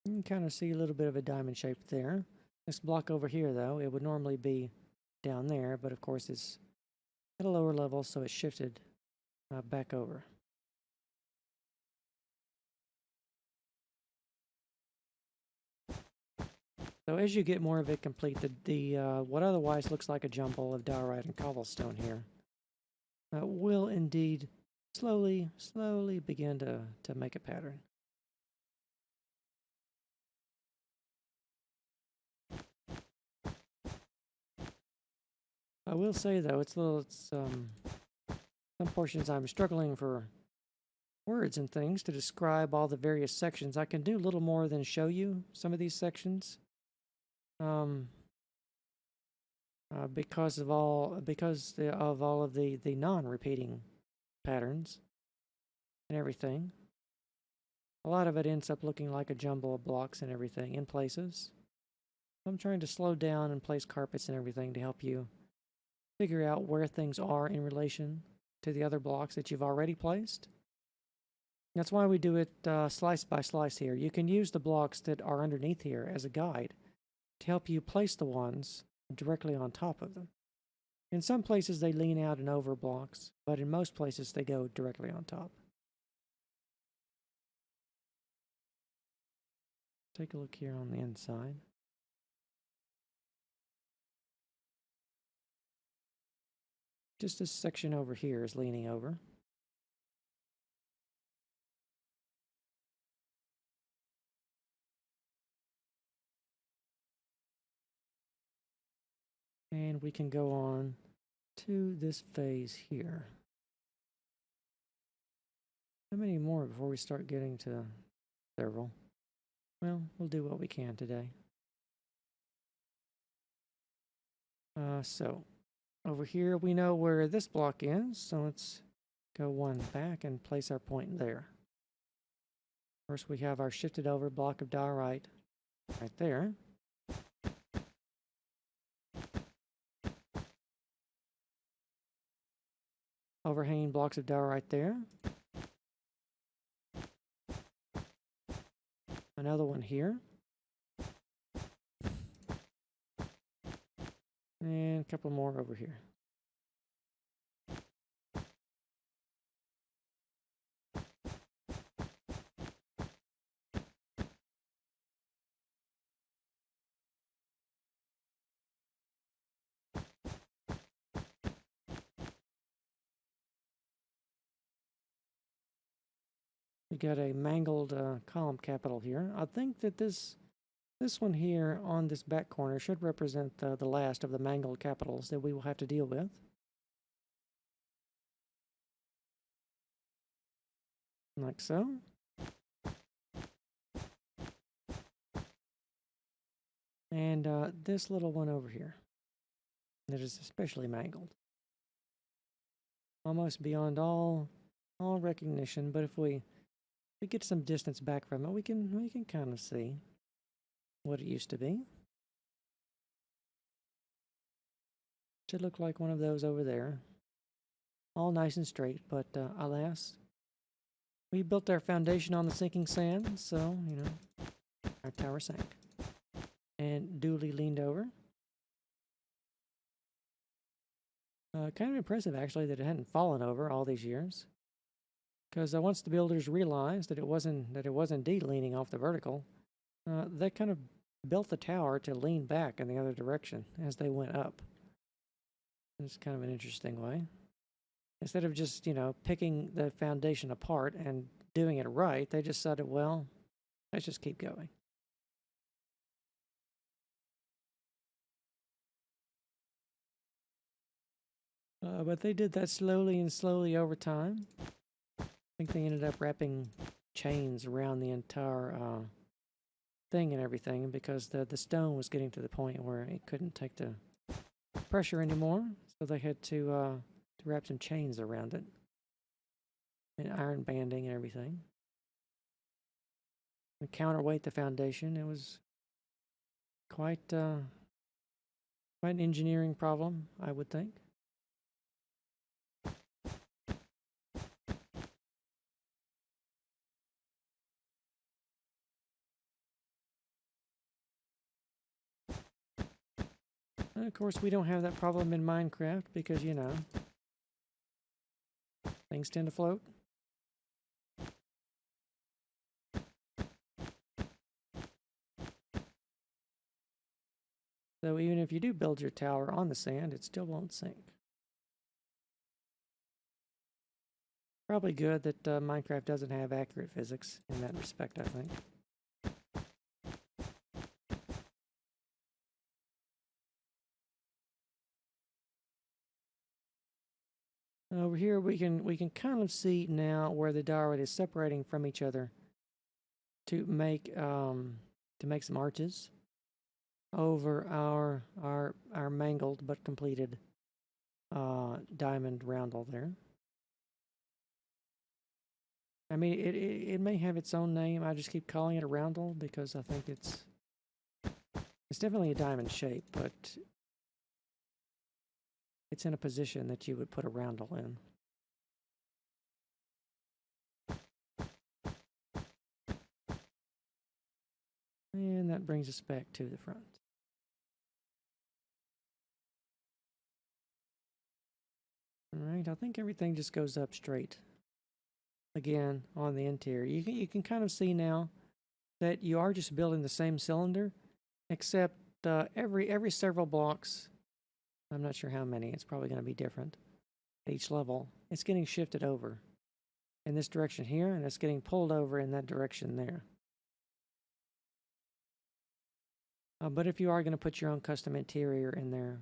You can kind of see a little bit of a diamond shape there. This block over here, though, it would normally be down there, but of course it's at a lower level, so it's shifted back over. So as you get more of it complete, the what otherwise looks like a jumble of diorite and cobblestone here will indeed slowly begin to make a pattern. I will say though, some portions I'm struggling for words and things to describe all the various sections. I can do little more than show you some of these sections. Um, because of all of the non-repeating patterns and everything. A lot of it ends up looking like a jumble of blocks and everything in places. I'm trying to slow down and place carpets and everything to help you figure out where things are in relation to the other blocks that you've already placed. That's why we do it slice by slice here. You can use the blocks that are underneath here as a guide to help you place the ones directly on top of them. In some places they lean out and over blocks, but in most places they go directly on top. Take a look here on the inside. Just this section over here is leaning over. And we can go on to this phase here. How many more before we start getting to several? Well, we'll do what we can today. So over here we know where this block is, so let's go one back and place our point there. First we have our shifted over block of diorite right there. Overhanging blocks of diorite there. Another one here. And a couple more over here. We got a mangled column capital here. I think that this one here on this back corner should represent the last of the mangled capitals that we will have to deal with. Like so. And this little one over here that is especially mangled. Almost beyond all recognition, but if we get some distance back from it, we can kind of see what it used to be. Should look like one of those over there. All nice and straight, but alas, we built our foundation on the sinking sand, so, you know, our tower sank. And duly leaned over. Kind of impressive, actually, that it hadn't fallen over all these years. Because once the builders realized that it was indeed leaning off the vertical, they kind of built the tower to lean back in the other direction as they went up. It's kind of an interesting way. Instead of just, you know, picking the foundation apart and doing it right, they just said, well, let's just keep going. But they did that slowly and slowly over time. I think they ended up wrapping chains around the entire thing and everything because the stone was getting to the point where it couldn't take the pressure anymore. So they had to wrap some chains around it and iron banding and everything. And counterweight the foundation. It was quite an engineering problem, I would think. And of course, we don't have that problem in Minecraft because, you know, things tend to float. So even if you do build your tower on the sand, it still won't sink. Probably good that Minecraft doesn't have accurate physics in that respect, I think. Over here we can kind of see now where the diorite is separating from each other to make some arches over our mangled but completed diamond roundel there. I mean, it may have its own name. I just keep calling it a roundel because I think it's definitely a diamond shape, but it's in a position that you would put a roundel in. And that brings us back to the front. All right, I think everything just goes up straight. Again, on the interior, you can kind of see now that you are just building the same cylinder, except every several blocks. I'm not sure how many. It's probably going to be different at each level. It's getting shifted over in this direction here, and it's getting pulled over in that direction there. But if you are going to put your own custom interior in there,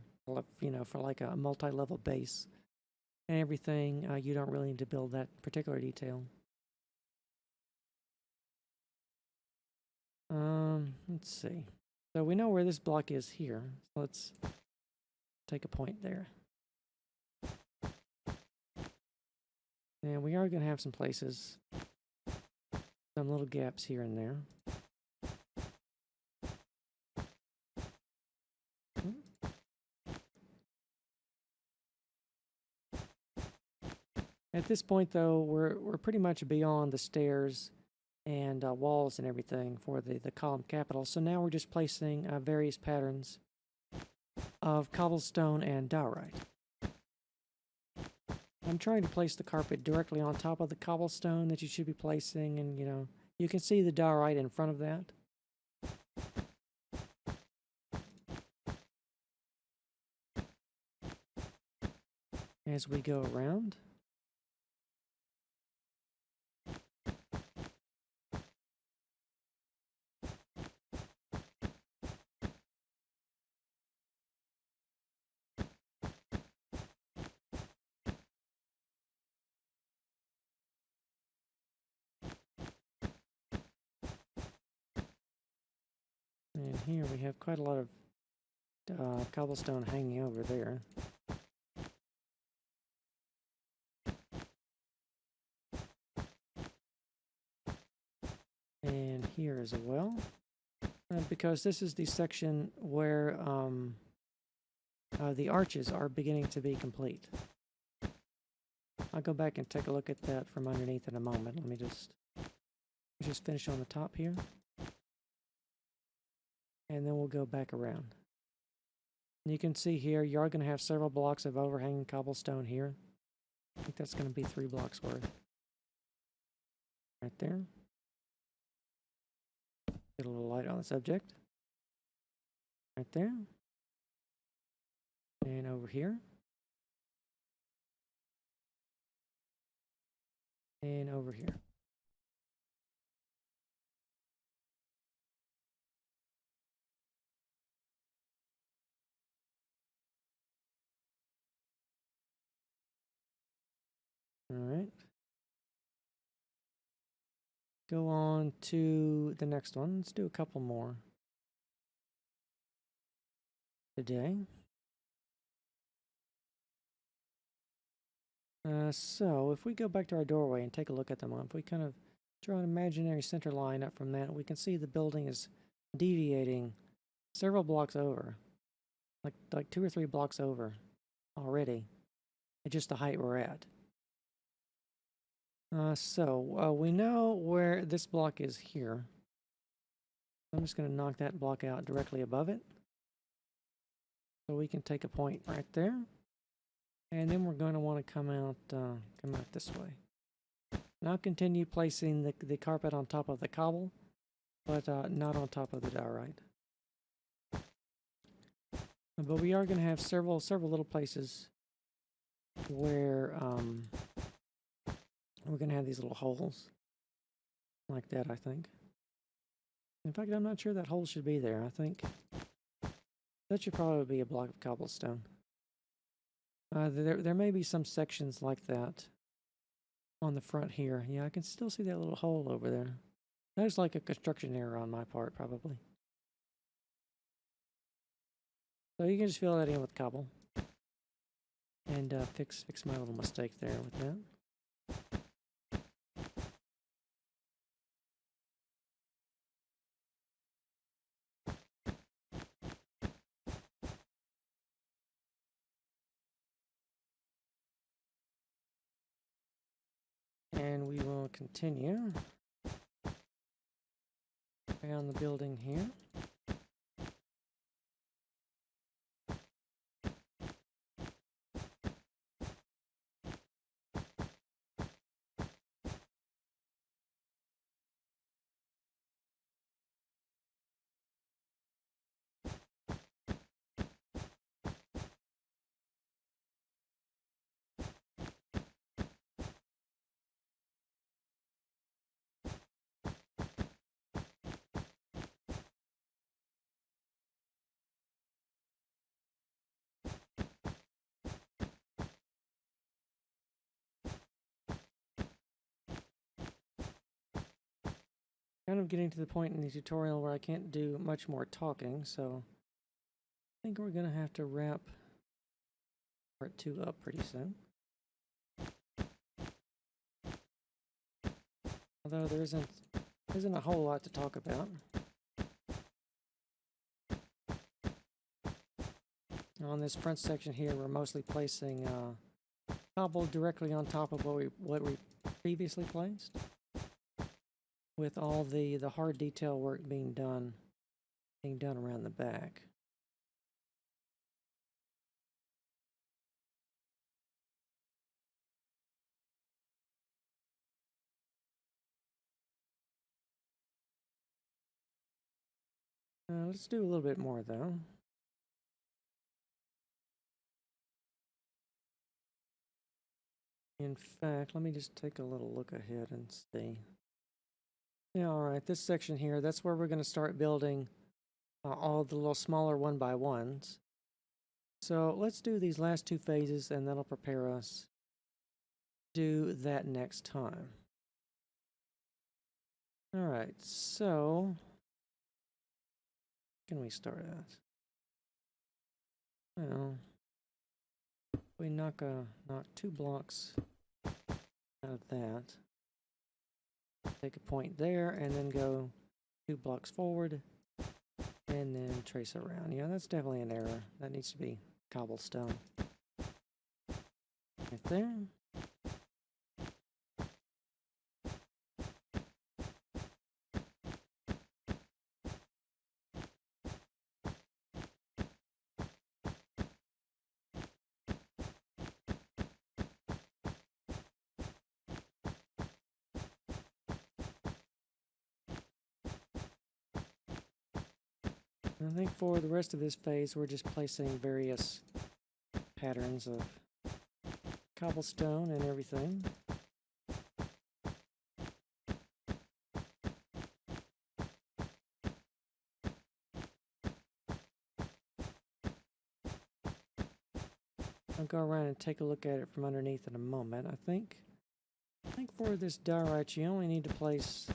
you know, for like a multi-level base and everything, you don't really need to build that particular detail. Let's see. So we know where this block is here. So let's take a point there. And we are going to have some places, some little gaps here and there. At this point, though, we're pretty much beyond the stairs and walls and everything for the column capital. So now we're just placing various patterns of cobblestone and diorite. I'm trying to place the carpet directly on top of the cobblestone that you should be placing, and you know, you can see the diorite in front of that. As we go around. And here we have quite a lot of cobblestone hanging over there. And here as well. Because this is the section where the arches are beginning to be complete. I'll go back and take a look at that from underneath in a moment. Let me just finish on the top here. And then we'll go back around. And you can see here, you are going to have several blocks of overhanging cobblestone here. I think that's going to be 3 blocks worth. Right there. Get a little light on the subject. Right there. And over here. And over here. All right. Go on to the next one. Let's do a couple more today. So if we go back to our doorway and take a look at them, if we kind of draw an imaginary center line up from that, we can see the building is deviating several blocks over, like 2 or 3 blocks over already, at just the height we're at. So we know where this block is here. I'm just going to knock that block out directly above it. So we can take a point right there. And then we're going to want to come out this way. And I'll continue placing the carpet on top of the cobble, but not on top of the diorite. But we are going to have several little places where we're going to have these little holes like that, I think. In fact, I'm not sure that hole should be there. I think that should probably be a block of cobblestone. There may be some sections like that on the front here. Yeah, I can still see that little hole over there. That looks like a construction error on my part, probably. So you can just fill that in with cobble. And fix my little mistake there with that. And we will continue around the building here. Kind of getting to the point in the tutorial where I can't do much more talking, so I think we're going to have to wrap part 2 up pretty soon. Although there isn't a whole lot to talk about. On this front section here, we're mostly placing cobble directly on top of what we previously placed, with all the hard detail work being done around the back. Let's do a little bit more though. In fact, let me just take a little look ahead and see. Yeah, all right, this section here, that's where we're going to start building all the little smaller 1x1s. So let's do these last 2 phases and that'll prepare us to do that next time. All right, so can we start at? Well, we knock 2 blocks out of that. Take a point there and then go 2 blocks forward and then trace around. Yeah, that's definitely an error. That needs to be cobblestone. Right there. I think for the rest of this phase, we're just placing various patterns of cobblestone and everything. I'll go around and take a look at it from underneath in a moment. I think for this diorite, you only need to place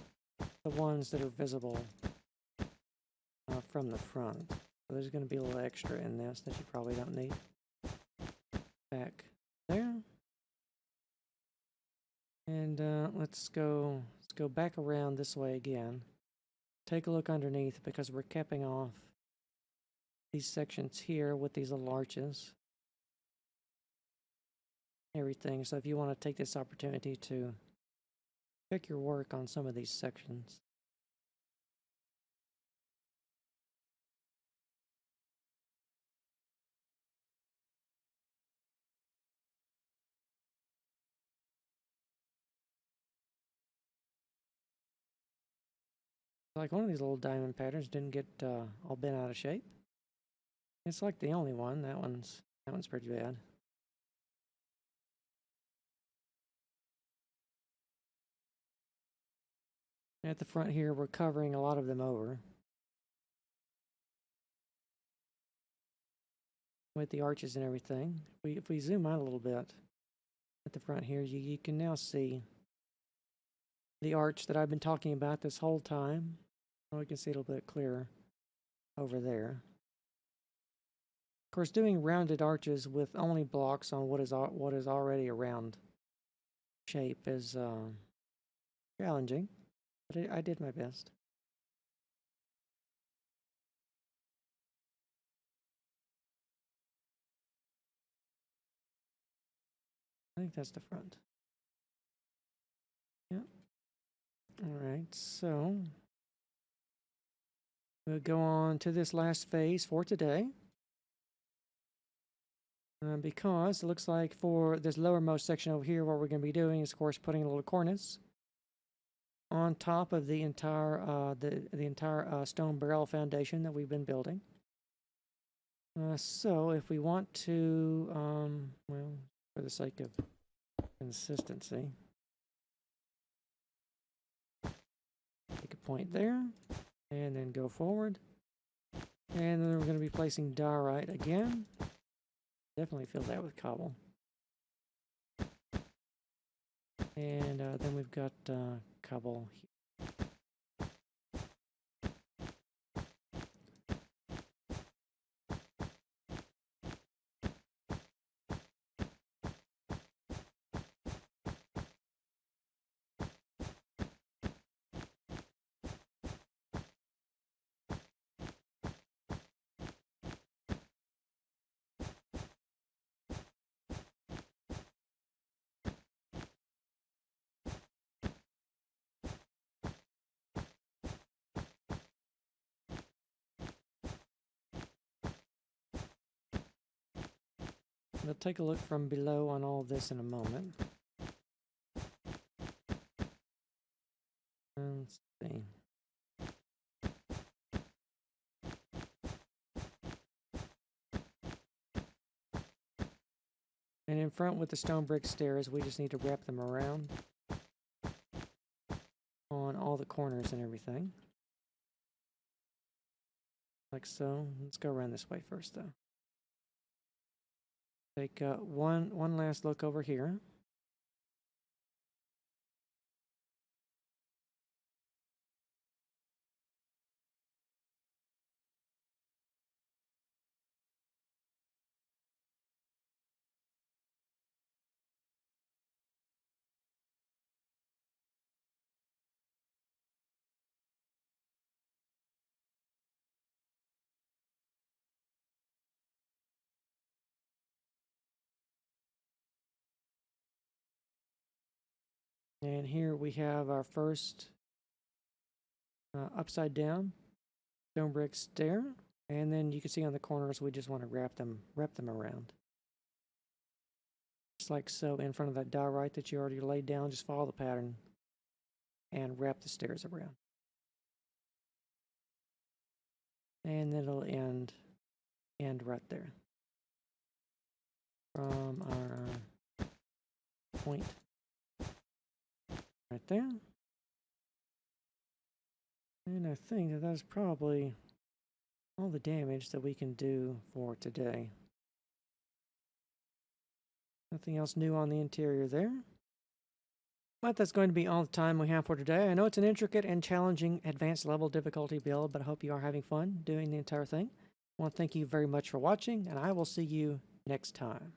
the ones that are visible from the front. So there's going to be a little extra in this that you probably don't need. Back there. And let's go back around this way again. Take a look underneath because we're capping off these sections here with these little arches. Everything. So if you want to take this opportunity to check your work on some of these sections. Like one of these little diamond patterns didn't get all bent out of shape. It's like the only one. That one's pretty bad. At the front here, we're covering a lot of them over. with the arches and everything. If we zoom out a little bit at the front here, you can now see the arch that I've been talking about this whole time. Oh, we can see it a little bit clearer over there. Of course, doing rounded arches with only blocks on what is already a round shape is challenging, but I did my best. I think that's the front. Yep. All right, so we'll go on to this last phase for today. Because it looks like for this lowermost section over here, what we're going to be doing is, of course, putting a little cornice on top of the entire stone barrel foundation that we've been building. So if we want to, well, for the sake of consistency, take a point there, and then go forward. And then we're going to be placing diorite again. Definitely fill that with cobble. And then we've got cobble here. We'll take a look from below on all this in a moment. Let's see. And in front with the stone brick stairs, we just need to wrap them around on all the corners and everything. Like so. Let's go around this way first, though. Take one last look over here. And here we have our first upside down stone brick stair. And then you can see on the corners, we just want to wrap them around. Just like so, in front of that diorite that you already laid down, just follow the pattern and wrap the stairs around. And then it'll end right there. From our point right there. And I think that that's probably all the damage that we can do for today. Nothing else new on the interior there. But that's going to be all the time we have for today. I know it's an intricate and challenging advanced level difficulty build, but I hope you are having fun doing the entire thing. I want to thank you very much for watching, and I will see you next time.